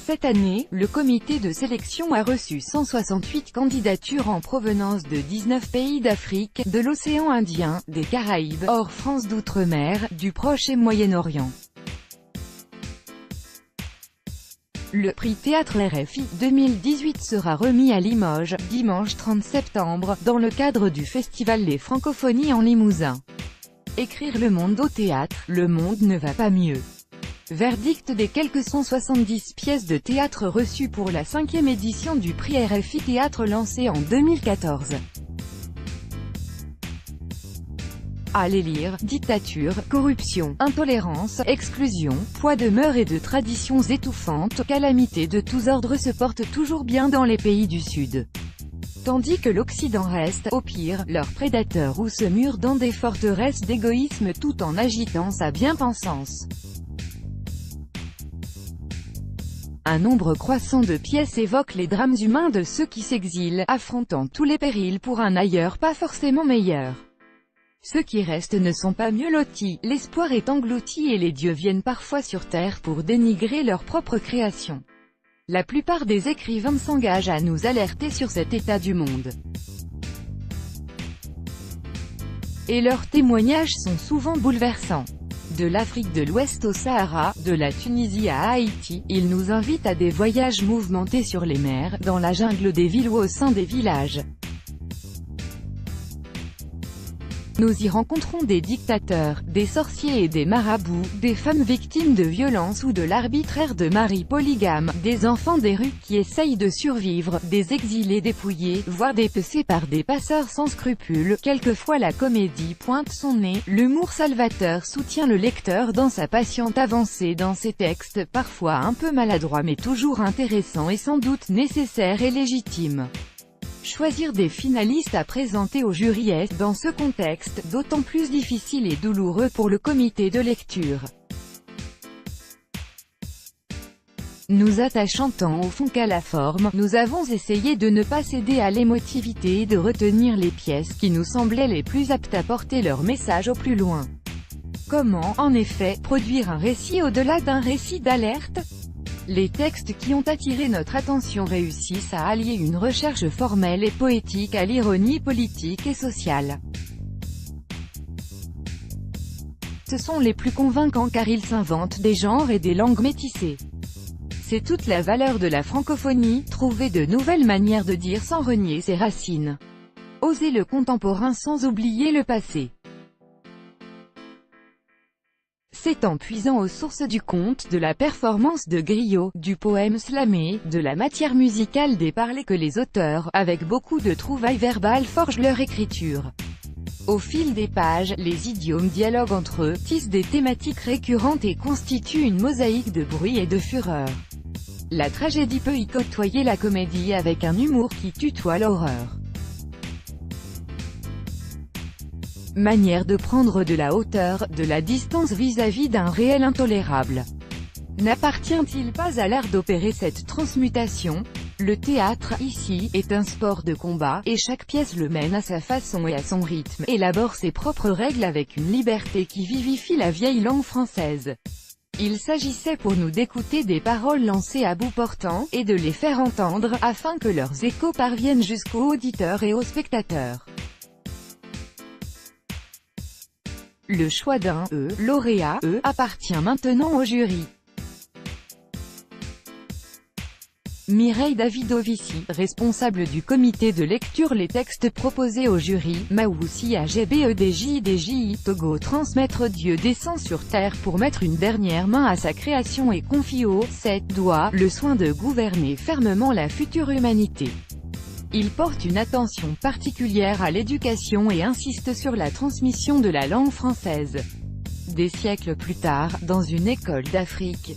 Cette année, le comité de sélection a reçu 168 candidatures en provenance de 19 pays d'Afrique, de l'océan Indien, des Caraïbes, hors France d'outre-mer, du Proche et Moyen-Orient. Le prix Théâtre RFI 2018 sera remis à Limoges, dimanche 30 septembre, dans le cadre du festival Les Francophonies en Limousin. Écrire le monde au théâtre, le monde ne va pas mieux. Verdict des quelques 170 pièces de théâtre reçues pour la 5e édition du prix RFI Théâtre lancé en 2014. À les lire: dictature, corruption, intolérance, exclusion, poids de mœurs et de traditions étouffantes, calamités de tous ordres se portent toujours bien dans les pays du Sud. Tandis que l'Occident reste, au pire, leur prédateur ou se mure dans des forteresses d'égoïsme tout en agitant sa bien-pensance. Un nombre croissant de pièces évoque les drames humains de ceux qui s'exilent, affrontant tous les périls pour un ailleurs pas forcément meilleur. Ceux qui restent ne sont pas mieux lotis, l'espoir est englouti et les dieux viennent parfois sur terre pour dénigrer leur propre création. La plupart des écrivains s'engagent à nous alerter sur cet état du monde. Et leurs témoignages sont souvent bouleversants. De l'Afrique de l'Ouest au Sahara, de la Tunisie à Haïti, ils nous invitent à des voyages mouvementés sur les mers, dans la jungle des villes ou au sein des villages. Nous y rencontrons des dictateurs, des sorciers et des marabouts, des femmes victimes de violences ou de l'arbitraire de maris polygames, des enfants des rues qui essayent de survivre, des exilés dépouillés, voire dépecés par des passeurs sans scrupules. Quelquefois la comédie pointe son nez, l'humour salvateur soutient le lecteur dans sa patiente avancée dans ses textes, parfois un peu maladroits mais toujours intéressants et sans doute nécessaires et légitimes. Choisir des finalistes à présenter au jury est, dans ce contexte, d'autant plus difficile et douloureux pour le comité de lecture. Nous attachant tant au fond qu'à la forme, nous avons essayé de ne pas céder à l'émotivité et de retenir les pièces qui nous semblaient les plus aptes à porter leur message au plus loin. Comment, en effet, produire un récit au-delà d'un récit d'alerte ? Les textes qui ont attiré notre attention réussissent à allier une recherche formelle et poétique à l'ironie politique et sociale. Ce sont les plus convaincants car ils s'inventent des genres et des langues métissées. C'est toute la valeur de la francophonie, trouver de nouvelles manières de dire sans renier ses racines. Oser le contemporain sans oublier le passé. C'est en puisant aux sources du conte, de la performance de griot, du poème slamé, de la matière musicale des parlers que les auteurs, avec beaucoup de trouvailles verbales forgent leur écriture. Au fil des pages, les idiomes dialoguent entre eux, tissent des thématiques récurrentes et constituent une mosaïque de bruit et de fureur. La tragédie peut y côtoyer la comédie avec un humour qui tutoie l'horreur. Manière de prendre de la hauteur, de la distance vis-à-vis d'un réel intolérable. N'appartient-il pas à l'art d'opérer cette transmutation? Le théâtre, ici, est un sport de combat, et chaque pièce le mène à sa façon et à son rythme, élabore ses propres règles avec une liberté qui vivifie la vieille langue française. Il s'agissait pour nous d'écouter des paroles lancées à bout portant, et de les faire entendre, afin que leurs échos parviennent jusqu'aux auditeurs et aux spectateurs. Le choix d'un lauréat appartient maintenant au jury. Mireille Davidovici, responsable du comité de lecture. Les textes proposés au jury: Maoussi AGBEDJIDJI, Togo. Transmettre Dieu descend sur terre pour mettre une dernière main à sa création et confie aux 7 doigts le soin de gouverner fermement la future humanité. Il porte une attention particulière à l'éducation et insiste sur la transmission de la langue française. Des siècles plus tard, dans une école d'Afrique,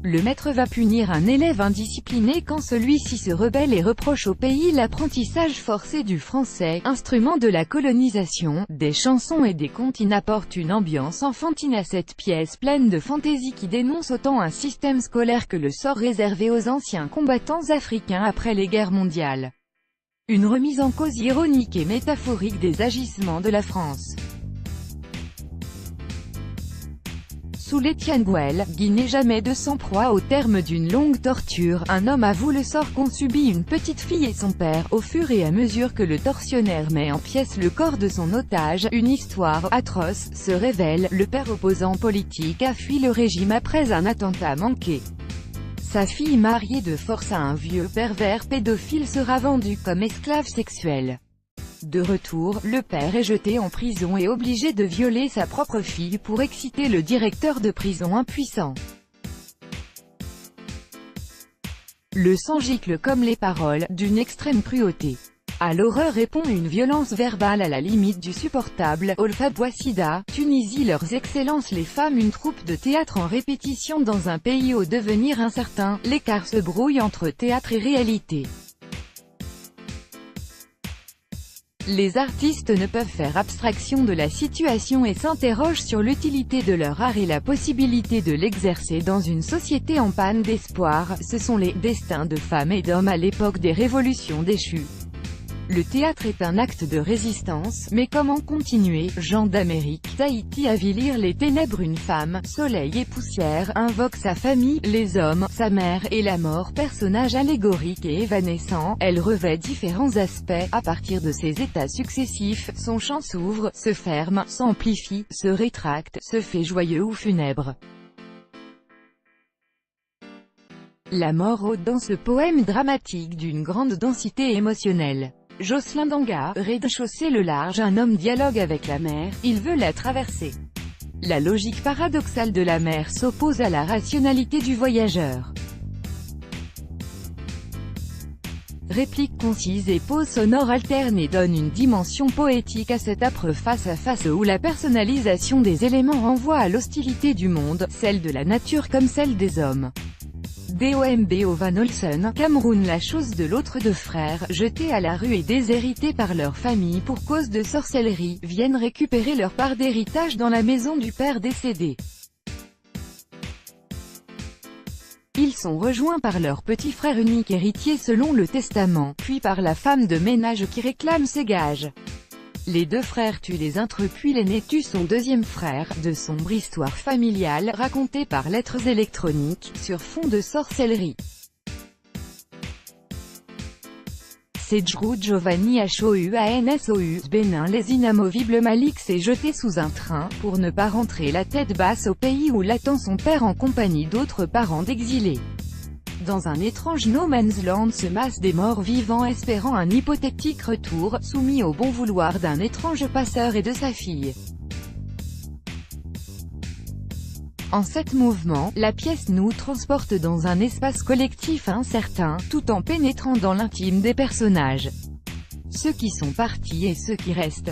le maître va punir un élève indiscipliné quand celui-ci se rebelle et reproche au pays l'apprentissage forcé du français, instrument de la colonisation. Des chansons et des contes apportent une ambiance enfantine à cette pièce pleine de fantaisie qui dénonce autant un système scolaire que le sort réservé aux anciens combattants africains après les guerres mondiales. Une remise en cause ironique et métaphorique des agissements de la France. Sous les Tianguel, Guinée, jamais de sang-froid. Au terme d'une longue torture, un homme avoue le sort qu'ont subi une petite fille et son père. Au fur et à mesure que le tortionnaire met en pièces le corps de son otage, une histoire atroce se révèle. Le père opposant politique a fui le régime après un attentat manqué. Sa fille mariée de force à un vieux pervers pédophile sera vendue comme esclave sexuelle. De retour, le père est jeté en prison et obligé de violer sa propre fille pour exciter le directeur de prison impuissant. Le sang gicle comme les paroles, d'une extrême cruauté. À l'horreur répond une violence verbale à la limite du supportable. Olfa Bouassida, Tunisie. Leurs excellences les femmes. Une troupe de théâtre en répétition dans un pays au devenir incertain. L'écart se brouille entre théâtre et réalité. Les artistes ne peuvent faire abstraction de la situation et s'interrogent sur l'utilité de leur art et la possibilité de l'exercer dans une société en panne d'espoir. Ce sont les destins de femmes et d'hommes à l'époque des révolutions déchues. Le théâtre est un acte de résistance, mais comment continuer? Jean d'Amérique. Tahiti. Avilir les ténèbres. Une femme, soleil et poussière, invoque sa famille, les hommes, sa mère, et la mort. Personnage allégorique et évanescent, elle revêt différents aspects. À partir de ses états successifs, son chant s'ouvre, se ferme, s'amplifie, se rétracte, se fait joyeux ou funèbre. La mort ôte dans ce poème dramatique d'une grande densité émotionnelle. Jocelyn Danga, rez-de-chaussée. Le large. Un homme dialogue avec la mer, il veut la traverser. La logique paradoxale de la mer s'oppose à la rationalité du voyageur. Réplique concise et pause sonore alternée donnent une dimension poétique à cet âpre face-à-face où la personnalisation des éléments renvoie à l'hostilité du monde, celle de la nature comme celle des hommes. DOMBO Van Olsen, Cameroun. La chose de l'autre. Deux frères, jetés à la rue et déshérités par leur famille pour cause de sorcellerie, viennent récupérer leur part d'héritage dans la maison du père décédé. Ils sont rejoints par leur petit frère unique héritier selon le testament, puis par la femme de ménage qui réclame ses gages. Les deux frères tuent les intrus puis l'aîné tue son deuxième frère. De sombre histoire familiale racontée par lettres électroniques, sur fond de sorcellerie. Sedjrou Giovanni Houansou Bénin. Les inamovibles. Malik s'est jeté sous un train, pour ne pas rentrer la tête basse au pays où l'attend son père en compagnie d'autres parents d'exilés. Dans un étrange no man's land se massent des morts vivants espérant un hypothétique retour, soumis au bon vouloir d'un étrange passeur et de sa fille. En 7 mouvements, la pièce nous transporte dans un espace collectif incertain, tout en pénétrant dans l'intime des personnages. Ceux qui sont partis et ceux qui restent.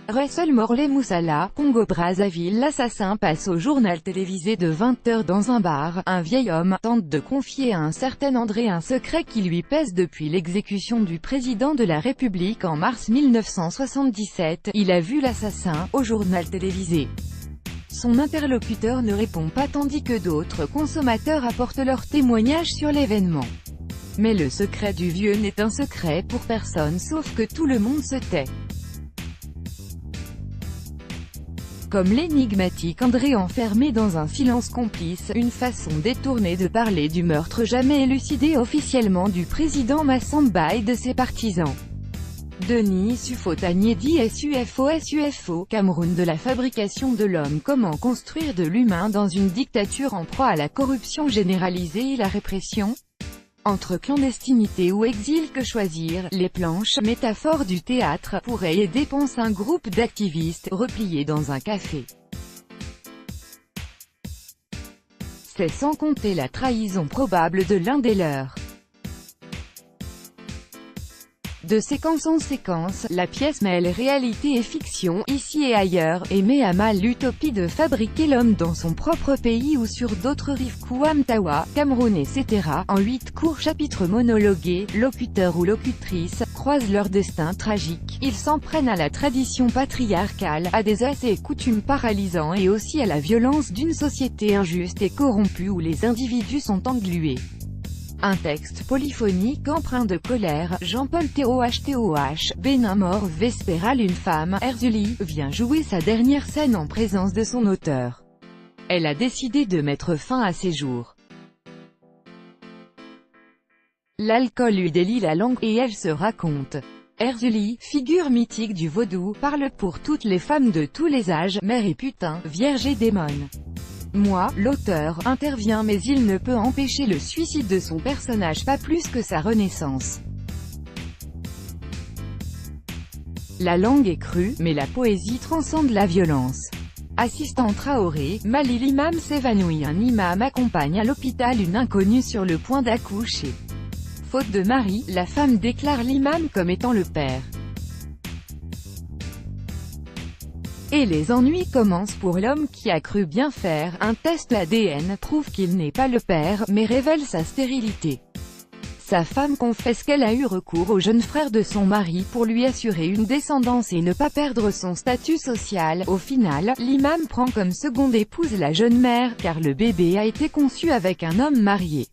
Russell Morley Moussala, Congo-Brazzaville. L'assassin passe au journal télévisé de 20 h dans un bar. Un vieil homme tente de confier à un certain André un secret qui lui pèse depuis l'exécution du président de la République en mars 1977. Il a vu l'assassin, au journal télévisé. Son interlocuteur ne répond pas tandis que d'autres consommateurs apportent leur témoignage sur l'événement. Mais le secret du vieux n'est un secret pour personne sauf que tout le monde se tait. Comme l'énigmatique André enfermé dans un silence complice, une façon détournée de parler du meurtre jamais élucidé officiellement du président Massamba et de ses partisans. Denis Sufotanier dit SUFO, Cameroun. De la fabrication de l'homme. Comment construire de l'humain dans une dictature en proie à la corruption généralisée et la répression? Entre clandestinité ou exil, que choisir? Les planches, métaphore du théâtre, pourraient aider, pense un groupe d'activistes, repliés dans un café. C'est sans compter la trahison probable de l'un des leurs. De séquence en séquence, la pièce mêle réalité et fiction, ici et ailleurs, et met à mal l'utopie de fabriquer l'homme dans son propre pays ou sur d'autres rives. Kouamtawa, Cameroun, etc. En 8 courts chapitres monologués, locuteurs ou locutrices croisent leur destin tragique. Ils s'en prennent à la tradition patriarcale, à des us et coutumes paralysants et aussi à la violence d'une société injuste et corrompue où les individus sont englués. Un texte polyphonique empreint de colère. Jean-Paul TOH Bénin mort vespéral. Une femme, Erzulie, vient jouer sa dernière scène en présence de son auteur. Elle a décidé de mettre fin à ses jours. L'alcool lui délie la langue, et elle se raconte. Erzulie, figure mythique du vaudou, parle pour toutes les femmes de tous les âges, mère et putain, vierge et démone. Moi, l'auteur, intervient mais il ne peut empêcher le suicide de son personnage, pas plus que sa renaissance. La langue est crue, mais la poésie transcende la violence. Assistant Traoré, Mali l'imam s'évanouit. Un imam accompagne à l'hôpital une inconnue sur le point d'accoucher. Faute de mari, la femme déclare l'imam comme étant le père. Et les ennuis commencent pour l'homme qui a cru bien faire. Un test ADN prouve qu'il n'est pas le père, mais révèle sa stérilité. Sa femme confesse qu'elle a eu recours au jeune frère de son mari pour lui assurer une descendance et ne pas perdre son statut social. Au final, l'imam prend comme seconde épouse la jeune mère, car le bébé a été conçu avec un homme marié.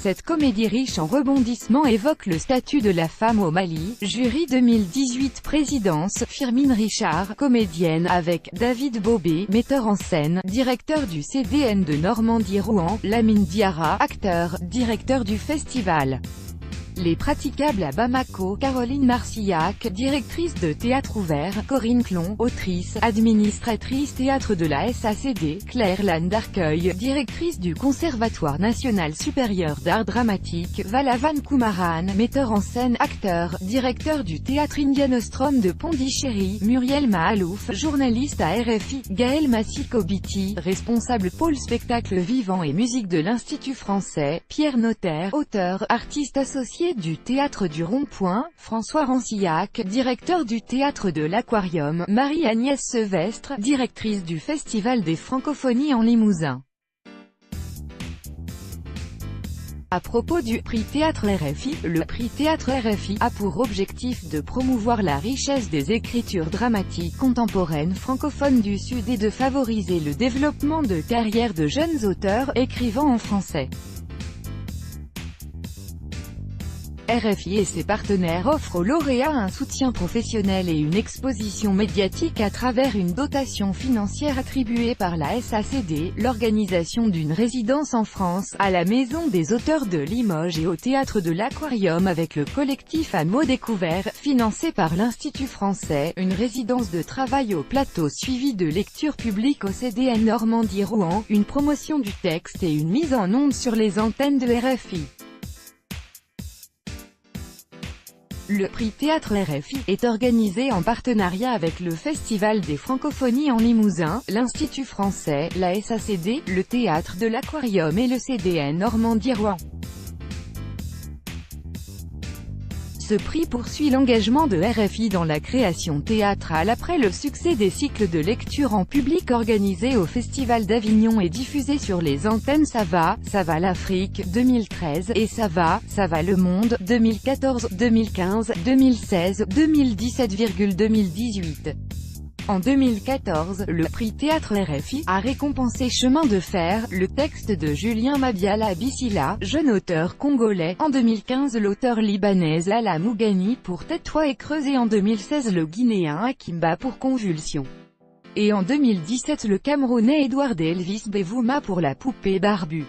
Cette comédie riche en rebondissements évoque le statut de la femme au Mali. Jury 2018. Présidence, Firmin Richard, comédienne, avec David Bobé, metteur en scène, directeur du CDN de Normandie-Rouen, Lamine Diarra, acteur, directeur du festival Les Praticables à Bamako, Caroline Marcillac, directrice de Théâtre Ouvert, Corinne Clon, autrice, administratrice théâtre de la SACD, Claire Lanne d'Arcueil, directrice du Conservatoire National Supérieur d'Art Dramatique, Valavan Kumaran, metteur en scène, acteur, directeur du Théâtre Indian Ostrom de Pondichéry, Muriel Mahalouf, journaliste à RFI, Gaël Massicobiti, responsable pôle spectacle vivant et musique de l'Institut français, Pierre Notaire, auteur, artiste associé du Théâtre du Rond-Point, François Rancillac, directeur du Théâtre de l'Aquarium, Marie-Agnès Sevestre, directrice du Festival des Francophonies en Limousin. À propos du prix Théâtre RFI, le prix Théâtre RFI a pour objectif de promouvoir la richesse des écritures dramatiques contemporaines francophones du Sud et de favoriser le développement de carrières de jeunes auteurs, écrivant en français. RFI et ses partenaires offrent aux lauréats un soutien professionnel et une exposition médiatique à travers une dotation financière attribuée par la SACD, l'organisation d'une résidence en France, à la Maison des auteurs de Limoges et au Théâtre de l'Aquarium avec le collectif À Mots Découverts, financé par l'Institut français, une résidence de travail au plateau suivie de lectures publiques au CDN Normandie-Rouen, une promotion du texte et une mise en onde sur les antennes de RFI. Le prix Théâtre RFI est organisé en partenariat avec le Festival des Francophonies en Limousin, l'Institut français, la SACD, le Théâtre de l'Aquarium et le CDN Normandie-Rouen. Ce prix poursuit l'engagement de RFI dans la création théâtrale après le succès des cycles de lecture en public organisés au Festival d'Avignon et diffusés sur les antennes Ça va l'Afrique, 2013, et Ça va le Monde, 2014, 2015, 2016, 2017-2018. En 2014, le prix Théâtre RFI a récompensé Chemin de fer, le texte de Julien Mabiala Bissila, jeune auteur congolais. En 2015, l'auteur libanais Lala Mougani pour Tais-toi et Creuse, et en 2016 le Guinéen Akimba pour Convulsion. Et en 2017 le Camerounais Edouard Elvis Bevouma pour La poupée barbue.